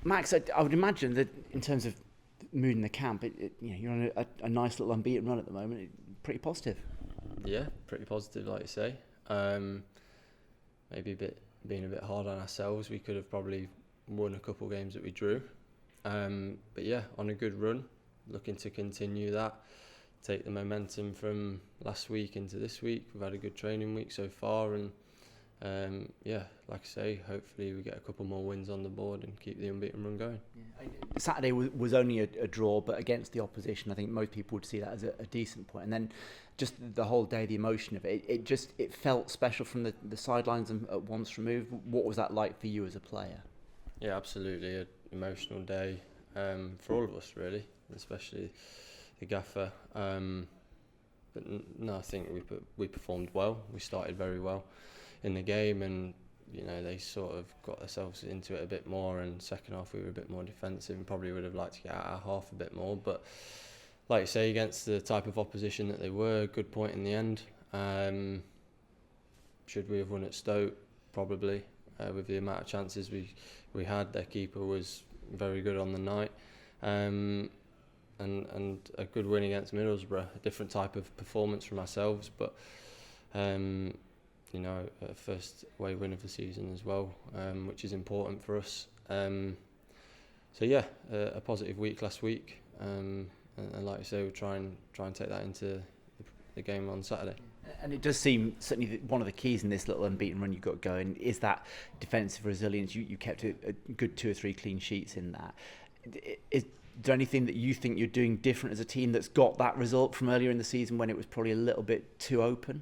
Max, I would imagine that in terms of mood in the camp, you're on a nice little unbeaten run at the moment. Pretty positive. Yeah, pretty positive, like you say. Maybe being a bit hard on ourselves. We could have probably won a couple games that we drew. But yeah, on a good run, looking to continue that, take the momentum from last week into this week. We've had a good training week so far, and like I say, hopefully we get a couple more wins on the board and keep the unbeaten run going. Yeah. Saturday was only a draw, but against the opposition, I think most people would see that as a decent point. And then just the whole day, the emotion of it, it felt special from the sidelines and at once removed. What was that like for you as a player? Yeah, absolutely, an emotional day for all of us really, especially the gaffer. But no, I think we performed well. We started very well in the game, and they sort of got themselves into it a bit more, and second half we were a bit more defensive and probably would have liked to get out our half a bit more, but like you say, against the type of opposition that they were, good point in the end. Should we have won at Stoke? Probably, with the amount of chances we had. Their keeper was very good on the night, and a good win against Middlesbrough, a different type of performance from ourselves, but a first away win of the season as well, which is important for us. So yeah, a positive week last week, and like I say, we'll try and take that into the game on Saturday. And it does seem certainly that one of the keys in this little unbeaten run you've got going is that defensive resilience. You kept a good 2 or 3 clean sheets in that. Is there anything that you think you're doing different as a team that's got that result from earlier in the season when it was probably a little bit too open?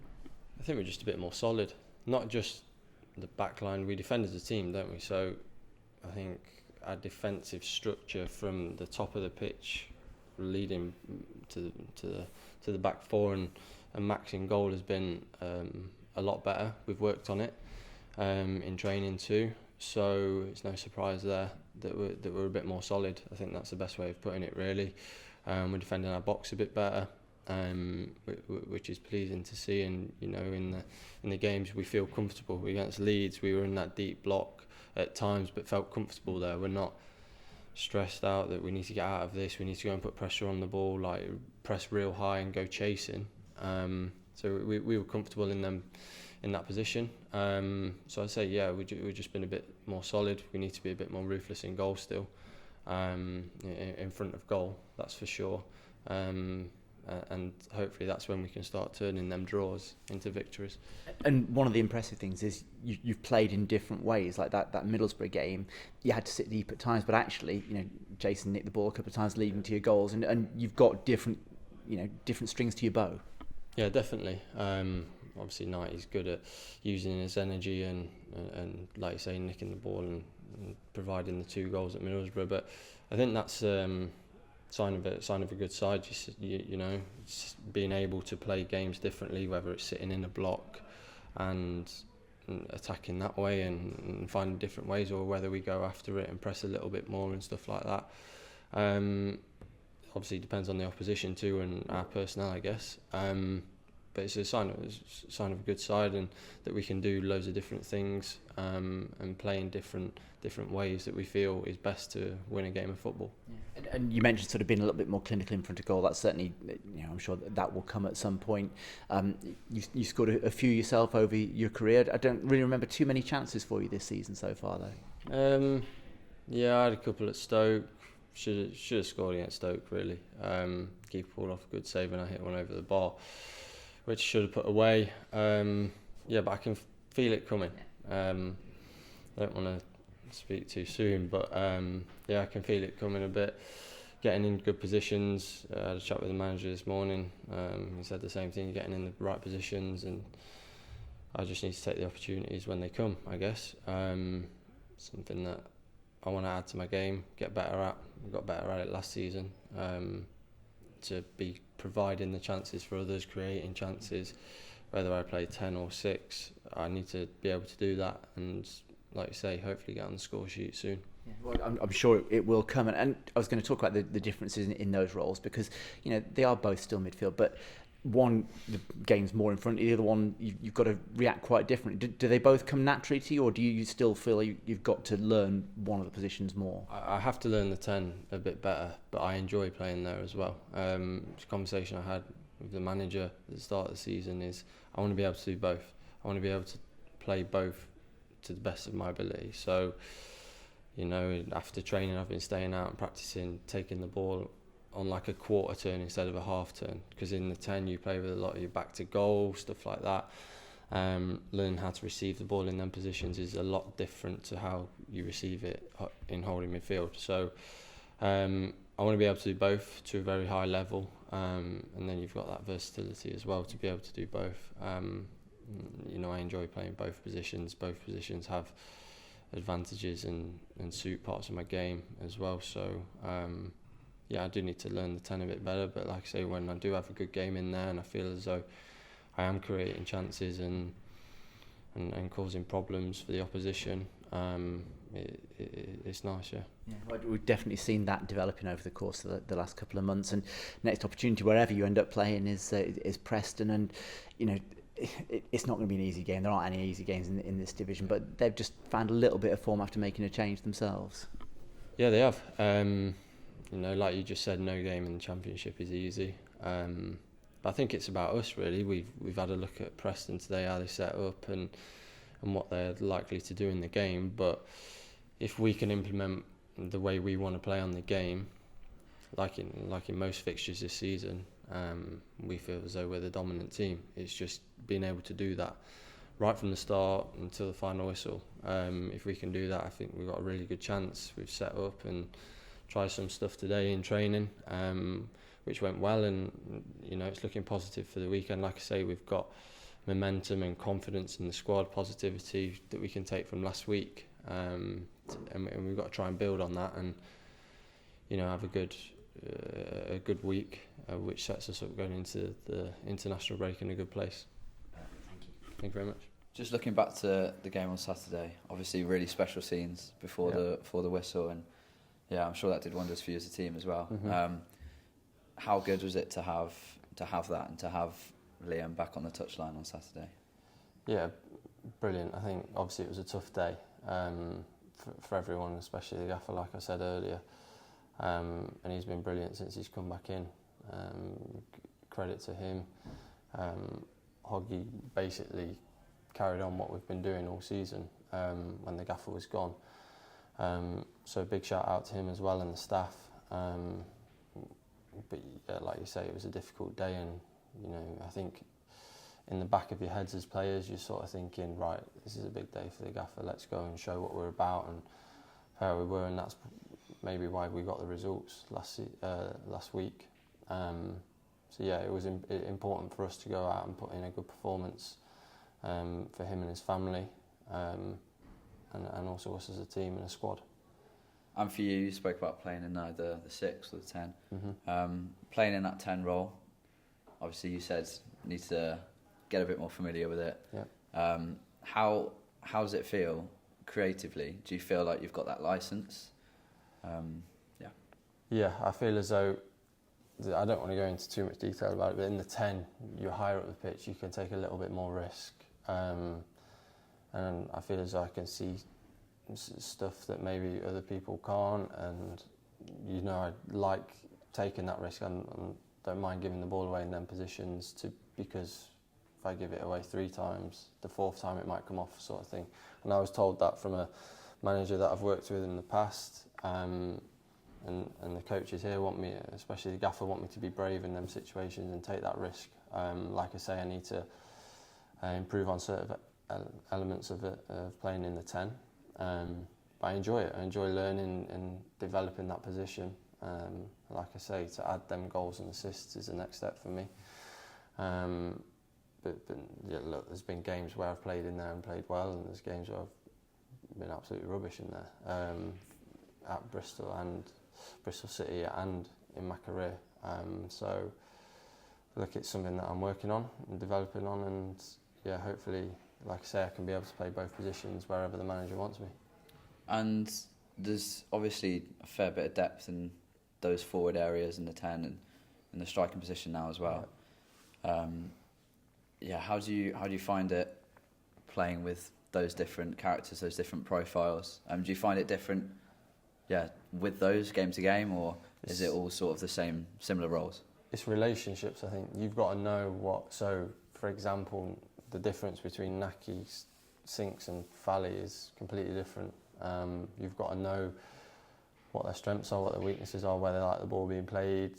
I think we're just a bit more solid. Not just the back line. We defend as a team, don't we? So I think our defensive structure from the top of the pitch, leading to the back four and Max in goal has been a lot better. We've worked on it in training too. So it's no surprise there that we're a bit more solid. I think that's the best way of putting it, really. We're defending our box a bit better, which is pleasing to see. And in the games we feel comfortable. Against Leeds, we were in that deep block at times, but felt comfortable there. We're not stressed out that we need to get out of this. We need to go and put pressure on the ball, like press real high and go chasing. So we were comfortable in that position. So I'd say, yeah, we've just been a bit more solid. We need to be a bit more ruthless in goal still, in front of goal, that's for sure. And hopefully that's when we can start turning them draws into victories. And one of the impressive things is you've played in different ways. Like that Middlesbrough game, you had to sit deep at times, but actually, Jason nicked the ball a couple of times leading to your goals, and you've got different strings to your bow. Yeah, definitely. Obviously, Knight is good at using his energy and like you say, nicking the ball and providing the 2 goals at Middlesbrough. But I think that's sign of a good side. Just being able to play games differently, whether it's sitting in a block and attacking that way and finding different ways, or whether we go after it and press a little bit more and stuff like that. Obviously, it depends on the opposition too and our personnel, I guess. But it's a sign of a good side, and that we can do loads of different things and play in different ways that we feel is best to win a game of football. Yeah. And you mentioned sort of being a little bit more clinical in front of goal. That's certainly, I'm sure that will come at some point. You scored a few yourself over your career. I don't really remember too many chances for you this season so far, though. Yeah, I had a couple at Stoke. Should have scored against Stoke, really. Keeper pulled off a good save and I hit one over the bar, which should have put away. But I can feel it coming. I don't want to speak too soon, but I can feel it coming a bit. Getting in good positions. I had a chat with the manager this morning. He said the same thing, getting in the right positions, and I just need to take the opportunities when they come, I guess. Something that I want to add to my game, get better at. I got better at it last season. To be providing the chances for others, creating chances, whether I play 10 or 6, I need to be able to do that, and like you say, hopefully get on the score sheet soon. Yeah, well, I'm sure it will come, and I was going to talk about the differences in those roles, because they are both still midfield, but one, the game's more in front of you, the other one, you've got to react quite differently. Do they both come naturally to you, or do you still feel like you've got to learn one of the positions more? I have to learn the 10 a bit better, but I enjoy playing there as well. The conversation I had with the manager at the start of the season is I want to be able to do both. I want to be able to play both to the best of my ability. So, after training, I've been staying out and practicing taking the ball on like a quarter turn instead of a half turn, because in the 10 you play with a lot of your back to goal, stuff like that. Learning how to receive the ball in them positions is a lot different to how you receive it in holding midfield. So I want to be able to do both to a very high level, and then you've got that versatility as well to be able to do both. I enjoy playing both positions. Both positions have advantages and suit parts of my game as well. So I do need to learn the 10 a bit better, but like I say, when I do have a good game in there and I feel as though I am creating chances and causing problems for the opposition, it's nice, yeah. Yeah, we've definitely seen that developing over the course of the last couple of months, and next opportunity wherever you end up playing is Preston, and it's not going to be an easy game. There aren't any easy games in this division, but they've just found a little bit of form after making a change themselves. Yeah, they have. Like you just said, no game in the Championship is easy. But I think it's about us really. We've had a look at Preston today, how they set up and what they're likely to do in the game. But if we can implement the way we want to play on the game, like in most fixtures this season, we feel as though we're the dominant team. It's just being able to do that right from the start until the final whistle. If we can do that, I think we've got a really good chance. We've set up and tried some stuff today in training, which went well, and it's looking positive for the weekend. Like I say, we've got momentum and confidence in the squad, positivity that we can take from last week, and we've got to try and build on that and have a good week, which sets us up going into the international break in a good place. Thank you very much. Just looking back to the game on Saturday, obviously really special scenes before the whistle, and I'm sure that did wonders for you as a team as well. Mm-hmm. How good was it to have that and to have Liam back on the touchline on Saturday? Yeah, brilliant. I think obviously it was a tough day for everyone, especially the gaffer, like I said earlier, and he's been brilliant since he's come back in. Credit to him. Hoggy basically carried on what we've been doing all season when the gaffer was gone. So a big shout out to him as well and the staff. But like you say, it was a difficult day, and I think in the back of your heads as players, you're sort of thinking, right, this is a big day for the gaffer. Let's go and show what we're about and how we were, and that's maybe why we got the results last week. It was important for us to go out and put in a good performance for him and his family, and also us as a team and a squad. And for you spoke about playing in the 6 or the 10. Mm-hmm. Playing in that 10 role, obviously you said you need to get a bit more familiar with it. Yeah. How does it feel creatively? Do you feel like you've got that license? Yeah, I feel as though, I don't want to go into too much detail about it, but in the 10, you're higher up the pitch, you can take a little bit more risk. And I feel as though I can see stuff that maybe other people can't, and I like taking that risk and don't mind giving the ball away in them positions because if I give it away 3 times, the 4th time it might come off, sort of thing. And I was told that from a manager that I've worked with in the past, and the coaches here want me, especially the gaffer, want me to be brave in them situations and take that risk. Like I say, I need to improve on certain elements of playing in the 10. But I enjoy it. I enjoy learning and developing that position. Like I say, to add them goals and assists is the next step for me. But look, there's been games where I've played in there and played well, and there's games where I've been absolutely rubbish in there, at Bristol and Bristol City and in my career. So look, it's something that I'm working on and developing on, and hopefully, like I say, I can be able to play both positions wherever the manager wants me. And there's obviously a fair bit of depth in those forward areas in the 10 and in the striking position now as well. Yeah, how do you find it playing with those different characters, those different profiles? Do you find it different, yeah, with those game to game, or is it all sort of the same, similar roles? It's relationships, I think. You've got to know what... So, for example, the difference between Naki, Sinks and Fally is completely different. You've got to know what their strengths are, what their weaknesses are, where they like the ball being played.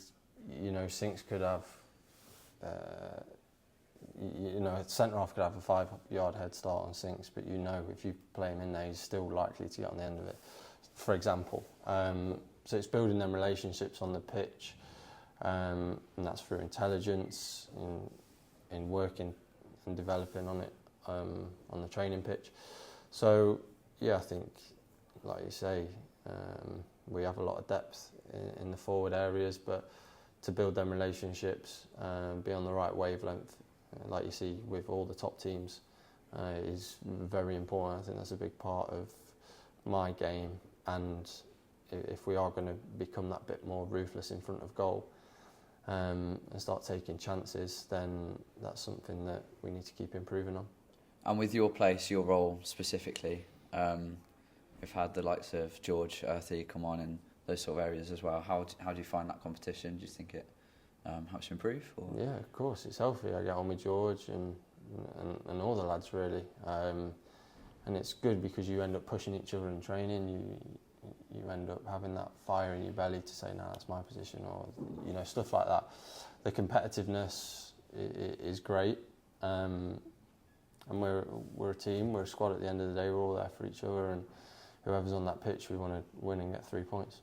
You know, Sinks could have... a centre-half could have a 5-yard head start on Sinks, but you know if you play him in there, he's still likely to get on the end of it, for example. So it's building them relationships on the pitch, and that's through intelligence, in working and developing on it on the training pitch. So, yeah, I think, like you say, we have a lot of depth in the forward areas, but to build them relationships, be on the right wavelength, like you see with all the top teams, is very important. I think that's a big part of my game, and if we are going to become that bit more ruthless in front of goal and start taking chances, then that's something that we need to keep improving on. And with your place, your role specifically, we've had the likes of George, Earthy come on in those sort of areas as well. How do you find that competition? Do you think it helps you improve? Or? Yeah, of course, it's healthy. I get on with George and all the lads really, and it's good because you end up pushing each other in training. You end up having that fire in your belly to say, "No, that's my position," or stuff like that. The competitiveness is great, and we're a team, we're a squad. At the end of the day, we're all there for each other, and whoever's on that pitch, we want to win and get 3 points.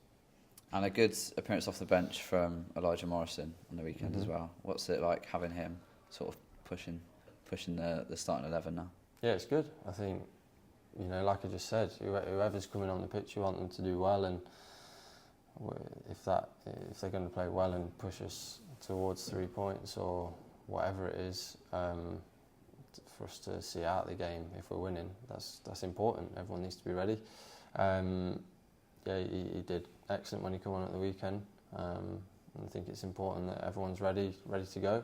And a good appearance off the bench from Elijah Morrison on the weekend as well. What's it like having him sort of pushing the starting 11 now? Yeah, it's good. I think, like I just said, whoever's coming on the pitch, you want them to do well, and if they're going to play well and push us towards 3 points or whatever it is, for us to see out the game if we're winning, that's important. Everyone needs to be ready. He did excellent when he came on at the weekend. And I think it's important that everyone's ready to go.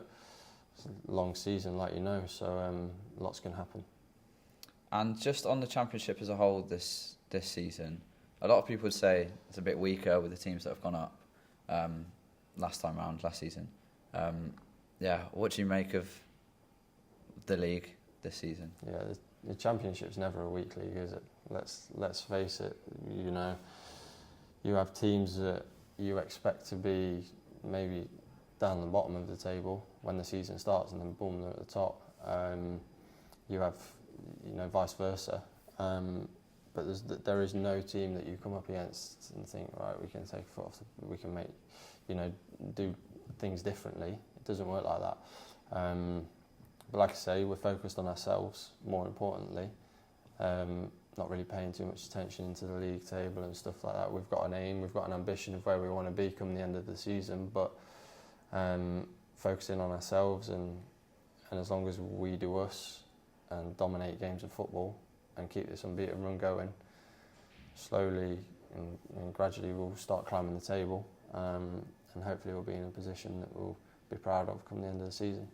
It's a long season, like so lots can happen. And just on the Championship as a whole this season, a lot of people would say it's a bit weaker with the teams that have gone up last season. What do you make of the league this season? Yeah, the Championship's never a weak league, is it? Let's face it. You have teams that you expect to be maybe down the bottom of the table when the season starts, and then boom, they're at the top. You have, vice versa. But there is no team that you come up against and think, right, we can take a foot off, we can make, do things differently. It doesn't work like that. But like I say, we're focused on ourselves, more importantly. Not really paying too much attention into the league table and stuff like that. We've got an aim, we've got an ambition of where we want to be come the end of the season, but focusing on ourselves and as long as we do us and dominate games of football and keep this unbeaten run going, slowly and gradually we'll start climbing the table, and hopefully we'll be in a position that we'll be proud of come the end of the season.